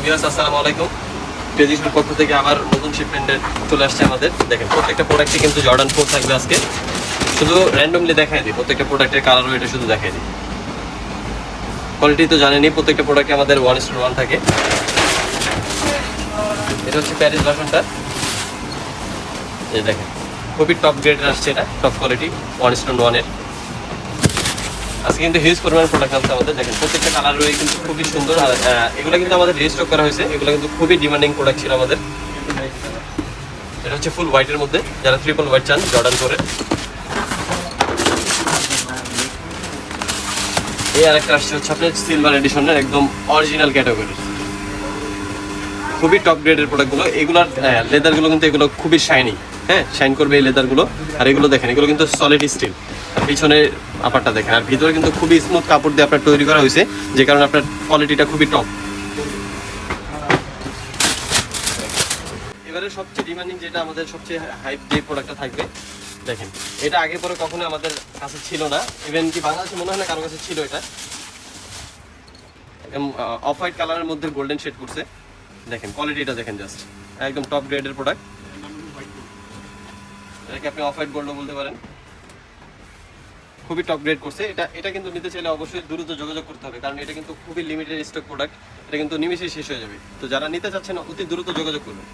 Viewers আসসালামু আলাইকুম। টেজিসের পক্ষ থেকে আবার নতুন শিপমেন্টের চলে আসছে আমাদের। দেখেন প্রত্যেকটা প্রোডাক্টে কিন্তু জর্ডান 4 থাকবে আজকে। শুধু র্যান্ডমলি দেখাই দিই, প্রত্যেকটা প্রোডাক্টের কালার এটা শুধু দেখাই দিই। কোয়ালিটি তো জানেনই, প্রত্যেকটা প্রোডাক্টে আমাদের 1:1 থাকে। এটা হচ্ছে প্যারিস ভার্সনটা। এই দেখেন খুবই টপ গ্রেডের আসছে, এটা টপ কোয়ালিটি 1:1 এর। আজকে কিন্তু হিউজ পরিমাণ প্রোডাক্ট আছে আমাদের। দেখেন প্রত্যেকটা কালার রয়ে কিন্তু খুবই সুন্দর। আর এগুলো কিন্তু আমাদের রিস্টক করা হয়েছে। এগুলো কিন্তু খুবই ডিমান্ডিং প্রোডাক্ট ছিল আমাদের। এটা হচ্ছে ফুল হোয়াইটের মধ্যে, যারা ট্রিপল হোয়াইট চান জর্ডান করে। এই আরেকটা আসছে হচ্ছে আপনার সিলভার এডিশনের, একদম অরিজিনাল ক্যাটাগরির, খুবই টপ গ্রেডের প্রোডাক্টগুলো। এগুলোর লেদারগুলো কিন্তু এগুলো খুবই শাইনি, হ্যাঁ শাইন করবে এই লেদারগুলো। আর এগুলো দেখেন, এগুলো কিন্তু সলিড স্টিল। পিছনে আপারটা দেখেন, আর ভিতরে কিন্তু খুবই স্মুথ কাপড় দিয়ে আপনার তৈরি করা হয়েছে, যে কারণে আপনার কোয়ালিটিটা খুবই টপ। এবারে সবচেয়ে ডিমান্ডিং যেটা আমাদের সবচেয়ে হাইপ যে প্রোডাক্টটা থাকবে, দেখেন এটা আগে পরে কখনো আমাদের কাছে ছিল না, ইভেন কি বাংলাদেশে মনে হয় না কারো কাছে ছিল। এটা অফ হোয়াইট কালারের মধ্যে গোল্ডেন শেড করছে। দেখেন কোয়ালিটিটা দেখেন, জাস্ট একদম টপ গ্রেডের প্রোডাক্ট। এটাকে আপনি অফ হোয়াইট গোল্ডও বলতে পারেন, খুবই টপ গ্রেড করছে। এটা কিন্তু নিতে চাইলে অবশ্যই দ্রুত যোগাযোগ করতে হবে, কারণ এটা কিন্তু খুবই লিমিটেড স্টক প্রোডাক্ট। এটা কিন্তু নিমেষেই শেষ হয়ে যাবে। তো যারা নিতে চাচ্ছেন অতি দ্রুত যোগাযোগ করবেন।